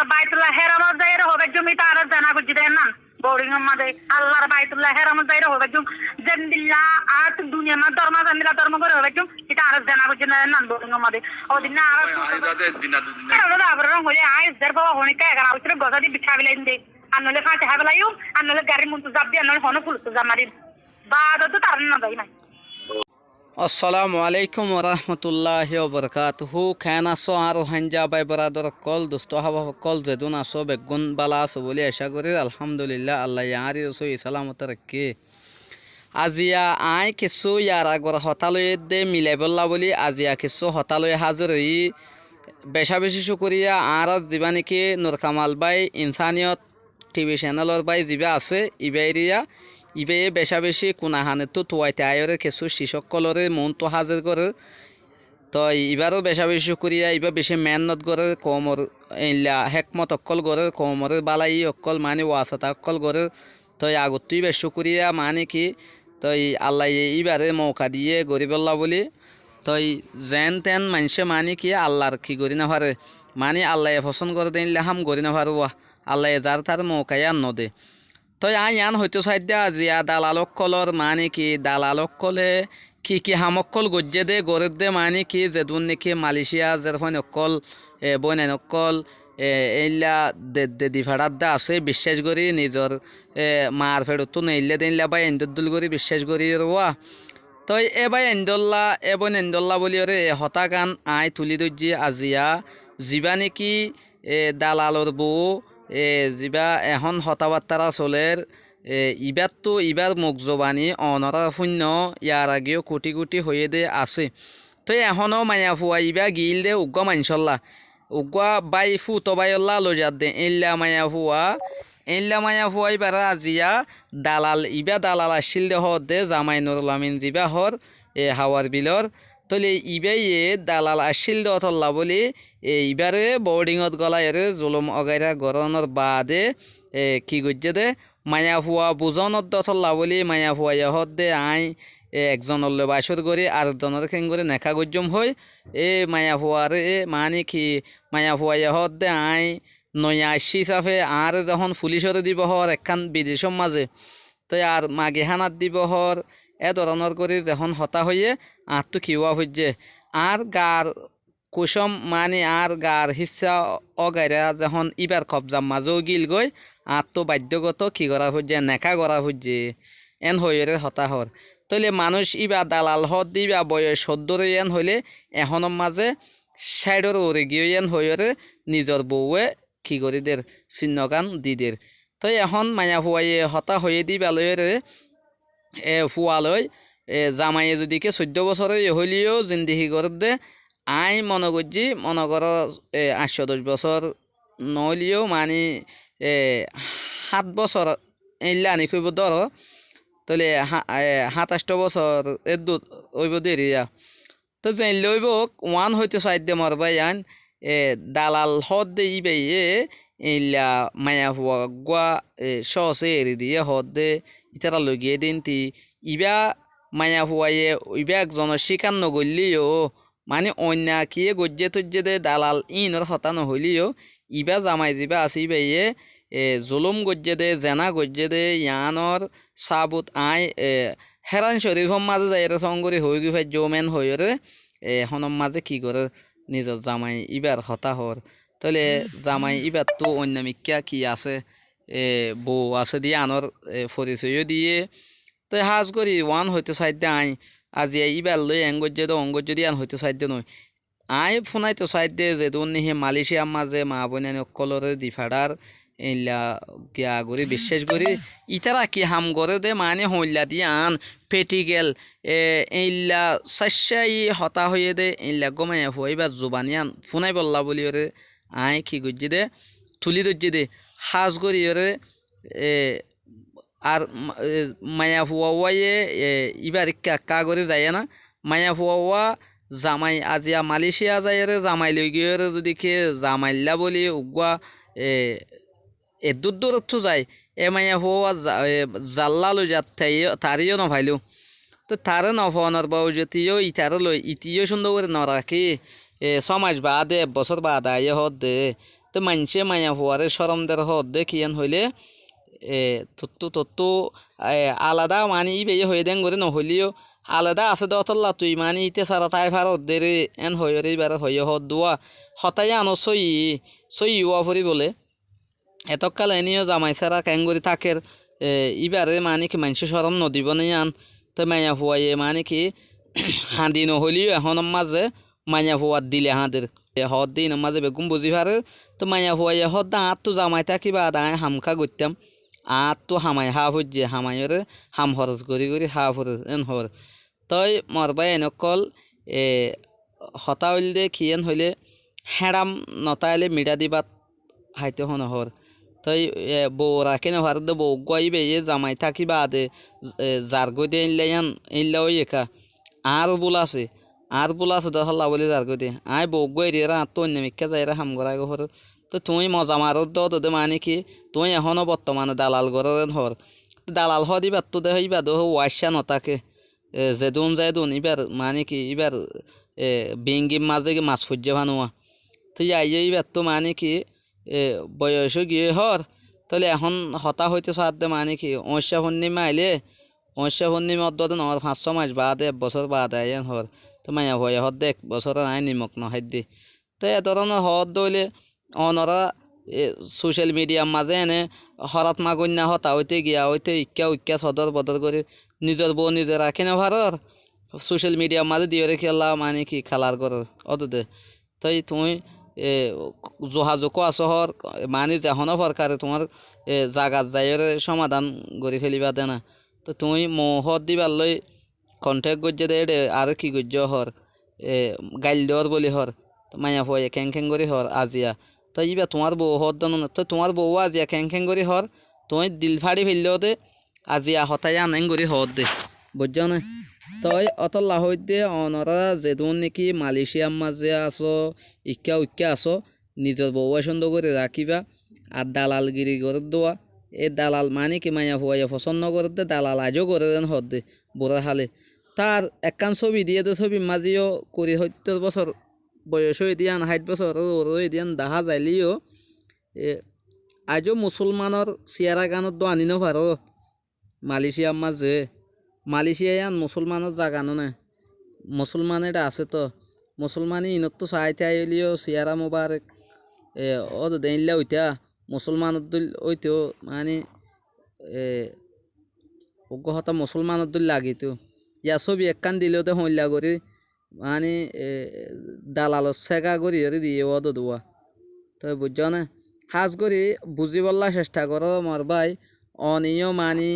আল্লাহর বাইতুল্লাহ হেরামত যাইরে হবে জমি তার জানা বুঝি দেন না বোর্ডিং মাঝে আল্লাহর বাইতুল্লাহ হেরামত যাইরে হবে জুম জেন্দিল্লা আর দুনিয়া মা ধর্ম জানিলা ধর্ম করে হবে জুম এটা আর জানা বুঝি না না বোর্ডিং মাঝে ওদিন না আর আবার রং হলে আইস দের বাবা হনিকা এগারা উতরে গজা দি বিছা বিলাইন দে আনলে ফাটে হাবলাইও আনলে গাড়ি মুন্তু যাবি আনলে হন ফুলতো জামারি বাদ তো তার না যাই না আসসালামু আলাইকুম ওরহমতুল্লাহি ওবরকাতুহু খেন আসো আর হাঞ্জা বাই বরাদর কল দোস্ত হাবা কল যেদুন আসো বেগুন বালা আসো বলে আশা করি আলহামদুলিল্লাহ আল্লাহ ইয়ারি রসই সালামত রাখে আজিয়া আই কিছু ইয়ার আগর হতালয়ে দে মিলাই বললা বলি আজিয়া কিছু হতালয়ে হাজির হই বেশা বেশি শুকরিয়া আর যিবা নেকি নুর কামাল বাই ইনসানিয়ত টিভি চ্যানেলর বাই যিবা আছে ইবাইরিয়া ইবে বেশা বেশি কোনাহানে তো তোয়াইতে আয়রে কিছু শিশক কলরে মন তো হাজির করে তো এবারও বেশা বেশি শুকরিয়া এবার বেশি মেহনত করে কমর এইলা হেকমত অক্কল করে কমরের বালাই অক্কল মানে ওয়াসাতা অক্কল করে তো আগত তুই বেশ শুকরিয়া মানে কি তো আল্লাহ এইবারে মৌকা দিয়ে গরিবল্লা বলি তো যেন তেন মানুষে মানে কি আল্লাহর কি করি না পারে মানে আল্লাহ পছন্দ করে দিলে হাম করি না পারবা আল্লাহ যার তার মৌকাই আর নদে তো ইয়ান হয়তো সাইডা জিয়া দালালক কলর মানে কি দালালক কলে কি হামক্কল গজ্জে দে গরের দে মানে কি যেদুন নাকি মালয়েশিয়া যেরকম অকল বইনাইন অকল এইলা দি ভাড়াত দা আছে বিশ্বাস করি নিজর মার ফেরতো নেইলে দিনলা বাই এন্দুল করি বিশ্বাস করি রোয়া তো এবাই এন্দল্লা এবন এন্দল্লা বলি ওরে হতা গান আই তুলি দর্জি আজিয়া যিবা নাকি দালালর বউ যিবা এখন হতাবার্তারা চলের ইবার তো ইবার মুখ জবানি অনরা শূন্য ইয়ার আগেও কোটি কোটি হয়ে দে আছে তো এখনও মায়া ফুয়া ইবা গিল দে উগ্গা মানসল্লা উগ্গা বাই ফুটো বাইল্লা লজার দে এল্লা মায়া ফুয়া ইবার আজিয়া দালাল ইবা দালাল আসিল দে হর দে জামাই নুরুল আমিন যিবা হর হাওয়ার বিলর তলে ইবে দালাল আসিল দে অথল্লা বলি ইবারে বোর্ডিংত গলায়রে জুলুম অগাইরা গরনের বাদে কি গজ্জে দে মায়া ফুয়া বুজনত দথল্লা বলি মায়া ফুয়া ইহত দে আই একজনের বাসর করি আর জনের খেং করে নেখা গজ্জম হই মায়া ফুয়ার মানে কি মায়া ফুয়া ইহত দে আই নয়া আসি চাফে আর যখন পুলিশরে দিব হর একখান বিদেশের মাঝে তো আর মাগে হানাত দিব হর ধরনের করে যখন হতা হইয়ে আর তো খিওয়া হইছে আর গার কুসম মানে আর গার হিসা অগাইরা যখন ইবার কবজার মাঝেও গিল গই আর তো বাধ্যগত কি করা হচ্ছে নেখা করা হচ্ছে এন হইরে হতাহর তইলে মানুষ ইবা দালাল হত দিবা বয়স সদ্দরে এন হইলে এখনের মাঝে সাইডর ওরে গিয়ে এন হইরে নিজর বউয়ে কি করি দের চিহ্নগান দি দের তো এখন মায়া ফুয়াইয়ে হতা হয়ে দিবা লইরে ফুয়ালয় জামাইয়ে যদিকে 14 বছরে হইলেও জিন্দিগি করে দে আই মনে করছি মনে কর 8-10 বছর নইলেও মানে 7 বছর এইলে আনি খুব ধর তাহলে 27 বছর ওইব দেরিয়া তো জানলে ওইব ওয়ান হইতে সাইডে মরবাই আন দালাল হদ দে ইবে এইলা মায়া হুয়া গুয়া সসে এরি দিয়ে হদ দে ইতারা লগিয়ে দিনটি ইবা মায়া হুয়াইয়ে ইবা একজনের শিকার নগলিও মানে অন্য কিয়ে গজ্জে তজ্জে দে দালাল ইনর হতা নহলিও ইবা জামাই যিবা আছে ইবাইয়ে জুলুম গজ্জে দে জেনা গজ্জে দে ইয়ানর সাবুত আই হেরান শরীফর মাঝে যাইরে সঙ্গরি হয়ে গি ভাই জমেন হইরে হনম মাঝে কি করে নিজের জামাই ইবার হতা হর তাহলে জামাই ইবার তো অন্য মিক্কা কি আছে বউ আছে দিয়ে আনর পরিচয়ও দিয়ে তো হাজ করি ওয়ান হইতে সাইডে আই আজি ইবার লই এঙ্গজ্জে তো অঙ্গজ্জ দিয়ে আন হইতে সাইডে নয় আই ফোনাইতো সাইডে যে নিহে মালয়েশিয়ার মাঝে মা বোন অকলরে দিফাড়ার এইলা গিয়া করি বিশ্বাস করি ইতারা কি হাম করে দে মানে হইলা দিয়ে আন পেটিগেল এইলা চাই হতা হয়ে দে এইলা গমাই হইবা জোবানি আন ফোনাই বললা বলি ওরে আই কি গজ্জি দে তুলি দজ্জি দে হাজ করি ওরে আর মায়া ফুয়াইয়ে ইবার কা করে যায় না মায়া ফুয়া জামাই আজিয়া মালয়েশিয়া যায় রে জামাই লই গিয়ে যদি কে জামাইল্লা বলি উগুয়া দূর দূরত্ব যায় মায়া ফুয়া জাল্লা লই যাত তারিও নভাইলো তো তারে নফানোর বাবু যদিও ইতারে লই ইতিও সুন্দর করে নরাখি 6 মাস বাদে 1 বছর বাদ আইয়ে হদ দে তো মানুষে মায়া হওয়ারে সরমদের হদ দেখিয়ান হইলে তত্তু আলাদা মানে ই বেয়ে হয়ে দেন করে নহলিও আলাদা আছে দতল্লা তুই মানে ইতে সারা তাই ভারত দেরে এন হইরে এবার হইয় হদ দোয়া হতাই আনো সই ইউয়া ফুরি বলে এতকাল এনেও জামাই সারা ক্যাঙ্গুরি থাকের ইবারে মানে কি মানুষ সরম নদীব আন তো মায়া হুয়াইয়ে মানে কি হাঁদি নহলিও এখন মাঝে মায়া হুয়ার দিলে হাঁদের হদ দিন মাঝে বেগুন বুঝি পারে তো মায়া হুয়াইয়ে হদ দা আত তো জামাই থাকি বা দায় হামখা করতাম আত তো হামাই হা ফুজে হামাইরে হাম হরস করি হা ফুরে এন হর তই মরবাই এনেকল হতা হইল দে খিয়েন হইলে হেড়াম নতাইলে মিডা দিবাত হাইতে হন হর তই বউ রাখে না ভারত বউ গাইবে জামাই থাকি বাদে যার গই দিয়ে ইনলা ওই একা আর বুলাছে দহল্লা বলে যার গই দিয়ে আয় বউ গই রে তো অন্য মিকা যাই হাম গড়াই হর তো তুই মজা মারত দে মানে কি তুই এখনও বর্তমানে দালাল গড়েন হর দালাল হদি বাদ তো দেহ ইবাদ ওয়াইসা নতাকে যেদুন যাইদুন ইবার মানে কি ইবার বিঙ্গির মাঝে মাছ ফুজে ভানুয়া তুই আইয়ে ইবার তো মানে কি বয়স গিয়ে হর তাহলে এখন হতা হইতে সাথে মানে কি অঁশা পূর্ণিমা আইলে অঁশা পূর্ণিমা অদ্দিন হর 500 মাস বাদ 1 বছর বাদ আইন হর তো মায়া ভয়ে হর 1 বছর নাই নিমক নহাই দি তো এ ধরনের হর দইলে অনরা সোশ্যাল মিডিয়ার মাঝে এনে হরাত মাগন্যা হতা হইতে গিয়া হইতে ইক্কা সদর বদর করে নিজের বউ নিজে রাখে না ভারর সোশ্যাল মিডিয়ার মাঝে দিয়ে রেখে মানে কি খেলার কর অততে তাই তুমি যোগাযোগ আসহর মানে যখনও সরকারে তোমার জাগাত যাইরে সমাধান করে ফেলিবা দে না তো তুমি মহত দিবার লই কন্টেক্ট করছে দে আর কি করছ হর গাইল দেওয়ার বলি হর মায়া হয়ে খ্যাং করে হর আজিয়া তো ইবা তোমার বউ হর দানো না তো তোমার বউ আজিয়া খ্যাং করে হর তুমি দিল ফাড়ি ফেললেও দে আজিয়া হতাই আনেন করে হর দে বুঝছ না তই অতল্লা হইতে অনরা যেদুন নাকি মালয়েশিয়ার মাঝে আসো ইক্কা আসো নিজের বউ সুন্দর করে রাখিবা আর দালালগিরি করে দেওয়া এই দালাল মানে কি মায়া হুয়াইয়া পছন্দ করে দে দালাল আজও করে দেন হদ দে বুড়া হালে তার একখান ছবি দিয়ে দে ছবি মাঝিও 70 বছর বয়স হয়ে দিয়ান 60 বছর হয়ে দিয়ান দেখা যাইলিও আজও মুসলমানের চেয়ারা গানত দো আনি পারো মালয়েশিয়ার মাঝে মালয়েশিয়ান মুসলমানের জাগানো না মুসলমান এটা আছে তো মুসলমানই ইনত তো চাইতে আইলিও সিয়ারা মোবারক ও দেনলা ওইটা মুসলমানত ওইতেও মানে হতা মুসলমানত লাগিতো ইয়া ছবি একখান দিলেও তো হইলা করি মানে দালালত সেগা করি দিয়ে ও দোয়া তো বুঝছ না সাজ করি বুঝি বললা চেষ্টা করো মর ভাই অনিয় মানি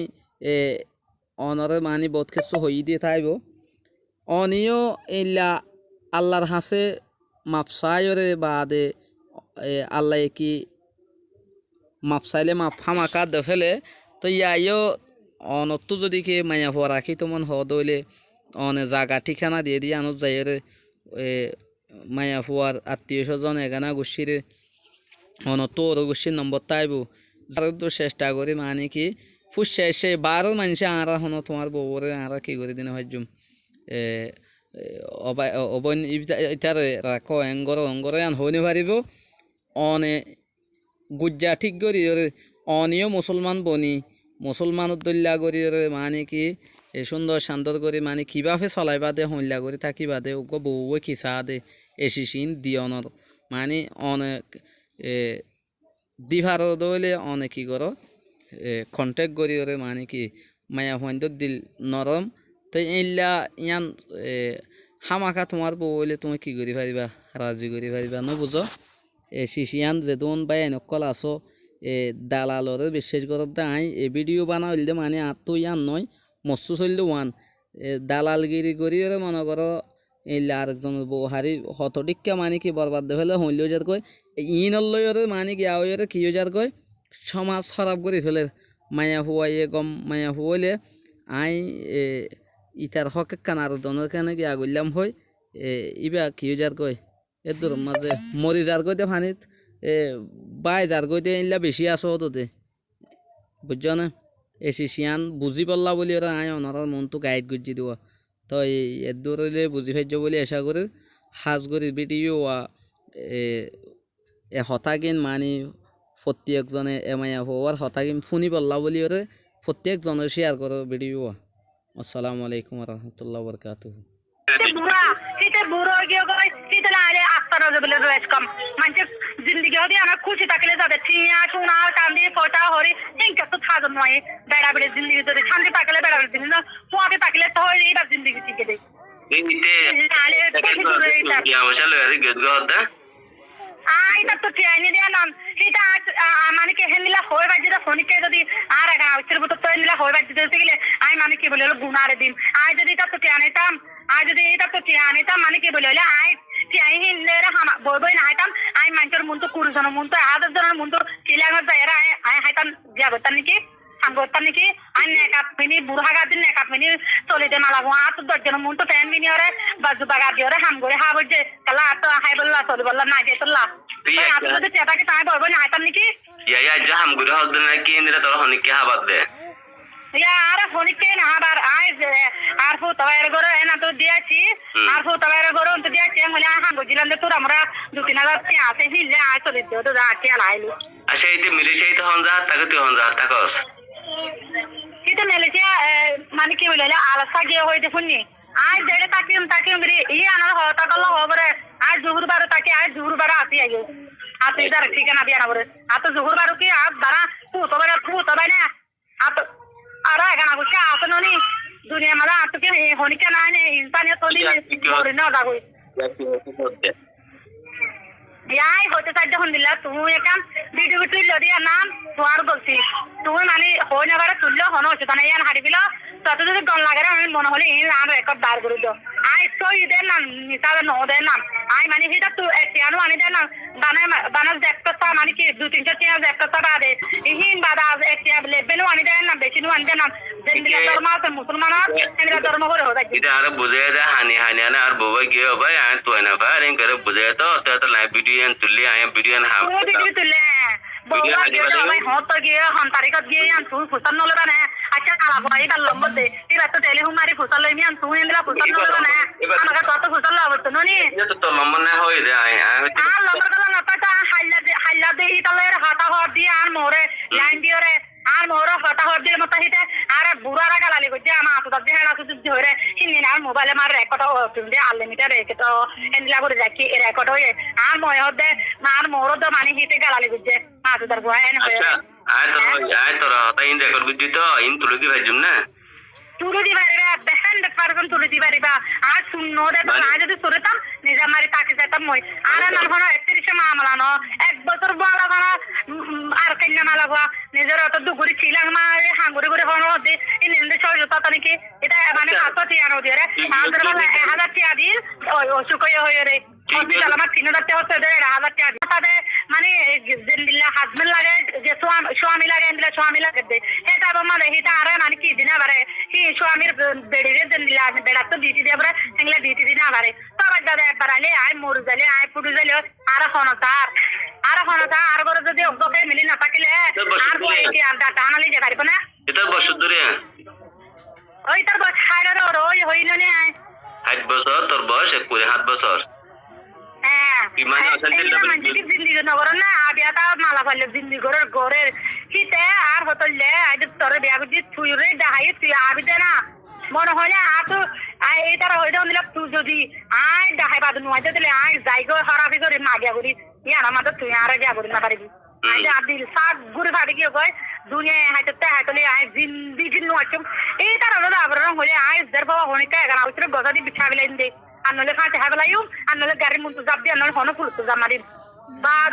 অনরে মানি বহুত কিছু হই দিয়ে থাইব অনিও ইল্লা আল্লাহর হাসে মাপসায়রে বাদে আল্লাহ কি মাপসাইলে মাপ ফামাকা দে ফেলে তো ইয়াইও অনত্তু যদি কে মায়া হওয়া রাখি তোমার হদ হইলে অনে জাগা ঠিকানা দিয়ে আনত যাইরে মায়া হওয়ার আত্মীয় স্বজন এখানা গোষ্ঠীরে অনত্তু ওর গোষ্ঠীর নম্বর তাইব তো চেষ্টা করি মানে কি ফুসে এসে 12 মানুষে আরা হনো তোমার বউরে আরা কি করে দিনে হজুম অবন ইতারে রাখো অঙ্গরে আন হইনি পারিব অনে গুজ্জা ঠিক করি অনিও মুসলমান বনি মুসলমানত দল্যা করি মানে কি সুন্দর শান্তর করে মানে কিভাবে চলাইবা দে হইলা করে থাকিবা দে ওকে বউয়ে খিচা দে এসিসিন দিয়নর মানে অনেক দিভার দইলে অনেক কি করো কন্টেক্ট করি মানে কি মায়া হইন্দর দিল নরম তো এইলা ইয়ান হামাকা তোমার বউ হইলে তুমি কি করি পারিবা রাজি করি পারিবা ন বুঝো শিশিয়ান যেদন বাই এনেকল আসো দালালরে বিশ্বাস করত আই ভিডিও বানা হইলে মানে আর তো ইয়ান নয় মস্ত চললে ওয়ান দালালগিরি করি মনে করো এইলা আরেকজনের বউ হারি হতটিকা মানে কি বরবাদ দে ফেলে হইলেও যার কয় ইনলরে মানে কি আওয়ারে কি যার কয় সমাজ খারাপ করে ফেলে মায়া হুয়াইয়ে গম মায়া হুয়াইলে আই ইতার হকে কানার দনের কানে কি আগলাম হই ইবা কি যার কয় এদুর মাঝে মরি যার কইতে ফানিত বাই যার কইতে ইনলা বেশি আসো তোতে বুঝছ না এসিসিয়ান বুঝি পারলা বলি ওরা আয় ওনার মনটো গাইড গুজি দেওয়া তো এদুর হইলে বুঝি ফাইজ বলে আশা করে হাজ করি ভিডিও এ হতাগিন মানে প্রত্যেকজনে এমায়া হওয়ার হতাগিন ফুনি বললা বলি ওরে প্রত্যেকজনের শেয়ার করো ভিডিও। আসসালামু আলাইকুম রহমতুল্লাহ বরকাতুহ। বুড়া শীতে বুড়ো গিয়ে গই শীতে না আলে আস্তা রোজে বলে রয়েছ কম মানে জিন্দগি হদি আমার খুশি থাকলে যাবে ছিয়া সোনা চাঁদি ফটা হরি হিংকা তো থাকো নয় বেড়া বেড়ে জিন্দগি যদি শান্তি থাকলে বেড়া বেড়ে জিন্দগি পোয়াতে থাকলে তো হয় এইবার জিন্দগি শিখে দেয় এটা তো ট্রেনে দেয়া নাম এটা মানে কি হেনিলা হয় বাজিটা ফোনিকে যদি আর আগা আউছের মতো তো হেনিলা হয় বাজিতে গেলে আই মানে কি বলে হলো গুনারে দিন আই যদি এটা তো ট্রেনেতাম আই যদি এটা তো ট্রেনেতাম মানে কি বলে হলো আই আই হিন্দেরা হামা বই বই না আইতাম আই মানুষের মন তো কুড়ি মন তো 1000 জনের মন তো কিলাঙ্গর যায়রা আই হাইতাম যাবতাম নাকি সামগতাম নাকি আই নেকাপ মিনি বুড়া গাদিন নেকাপ মিনি চলিতে না লাগো আর তো 10 জনের মন তো টেন মিনি ওরে বাজু বাগা দিওরে হাম করে হাবো যে কালা তো হাই বললা চলি বললা না যে তোলা আপনি যদি চেতাকে তাই বলবো না আইতাম নাকি ya jaham gure hodde na kendra tor honi ke habadde ya ara fonike na habar ai আর ফু তবের গরো এনা তো দিয়াছি আর ফু তবের গরো তো দিয়াছি মনে হাম গজিলাম তো আমরা 2-3000 টাকা আছে হিলে আই চলে দিও তো রাখি আলাইলো asha ite milisha ite honza take tu honza takos এটা মেলেছিয়া মানে কি বলে আলাসা গিয়ে হইতে শুননি আজ দেড়ে তাকিম রে ই আনার হতা কল্লা হবরে আজ জুহুর বারো তাকে আজ জুহুর বারো আসি আইও আতো ইদার ঠিকানা বিয়া না বরে আতো জুহুর বারো কি আজ দাঁড়া ফু তবে না আতো আর এখানে গুছা আতো ননি দুনিয়া মালা আতো কি হনিকা না নে ইনসানিয়ত তো দিলে বরে না দাগই ইয়াই হতে চাই যখন দিলা তুমি একাম ভিডিও তুললো দিয়া নাম তোমার বলছি তুমি মানে হয় না বারে তুললো হনো হচ্ছে না ইয়ান হারিবিল তত যদি গন লাগে আমি মনে হলে এই নাম রেকর্ড বার করে দাও আই সই দেন নাম নিসাবে ন দেন নাম আই মানে হিটা তু এতিয়ানো আনি দেন নাম বানাস দেখতা মানে কি 2-3 টাকা দেখতা বাদে ইহিন বাদা এতিয়া লেবেনো আনি দেন নাম বেশি নো আনি দেন নাম জেন্দিলা ধর্ম আছে মুসলমান এরা ধর্ম করে হদা ite ar buje da hani ana ar boba giyo bhai an tu na ba ren kare buje to live video en tulli ay video en ha video তুলে বউরা গিয়ে ভাই হত গিয়ে হন তারিখত গিয়ে আন তুই ফুসান নলে বানে আচ্ছা কালা ভাই ডাল লম্বর দে এবার তো টেলিফোন মারি ফুসান লই মিয়ান তুই এন্দ্রা ফুসান নলে বানে আমাকে তত ফুসান লব তো ননি to lomba na hoy de ay R number গলা না পাতা হাইলা দে ইতালের হাতা হর দিয়ে আর মোরে লাইন দিওরে আর মোর হাতা হর দিয়ে মত হিতে আর বুড়ারা গালালি গজে আমা আসুদা যে হেলা সুদ ধরে হিনি আর মোবাইলে মার রেকর্ড তুমি আনলিমিটেড রেকর্ড এন্দিলা করে রাখি রেকর্ড হয়ে আর ময় হদে আর মোর তো মানে হিতে গালালি গজে আসুদার গোয়া এন হয়ে ay to ta in record gujji to in tulu ki bhajum na তুলে দিবা রে 100% তুলে দিবা রে বা আর শূন্য দে না যদি সুরতাম নিজে মারি তাকে যেতাম মই আর না হলো 31 মামলা ন এক বছর বলা বানা আর কন্যা মালা গো নিজের অত দুগুরি ছিলাম মা হাঙ্গুরি করে হনো দে এই নিন্দে ছয় জতা তানিকে এটা মানে হাত তিয়ানো দিয়ে রে আমাদের বলা 1000 টাকা দিন ওই অসুকয় হয়ে রে হসপিটাল আমার 3000 টাকা হচ্ছে দে 1000 টাকা তাতে মানে জিন্দিল্লা হাজবেন্ড লাগে যে স্বামী লাগে এন্দিলা স্বামী লাগে দে এটা বাবা এটা আর মানে কি দিনা বারে কি স্বামীর বেড়িরে জিন্দিল্লা বেড়া তো ডিটি দিয়ে বারে এগুলা ডিটি দিনা বারে তবে দাদা বারালে আই মরু জালে আই পুরু জালে আর হনতার আর বড় যদি ওকে মিলি না থাকিলে আর বই কি আর ডাটা আনালি যে পারিব না এটা বছর ধরে ওই তার বছ হাইডার ওই হইল নে আই 8 বছর তোর বয়স 7 বছর হ্যাঁ বিমানে এটা মানে জিন্দিগি নগর না আবিয়াটা মালা ফেলে জিন্দিগি গরের হিতে আর হতলে আই তোরে বিয়া বুঝি তুই রে দাহাই তুই আবি দে না মনে হলে আতো এই তারা হইতে নিলা তুই যদি আই দাহাই বাদ নুয়া দিলে আই যাইগো হারাফি করে মাগিয়া করি ইয়ার আমাদের তুই আর গিয়া করি না পারিবি আই যে আদিল সাত ঘুরে ভাবি কি কয় দুনিয়া হাইতে আই জিন্দিগি নুয়াচম এই তারা হলো আবরণ হলে আই দের বাবা হনিকা এগার আউতরে গজাদি বিছাবিলাইন দে আনলে ফাটে হাবলাইও আনলে গাড়ি মুন্তু জাব দি আনলে হনো ফুল তো জামারি বাদ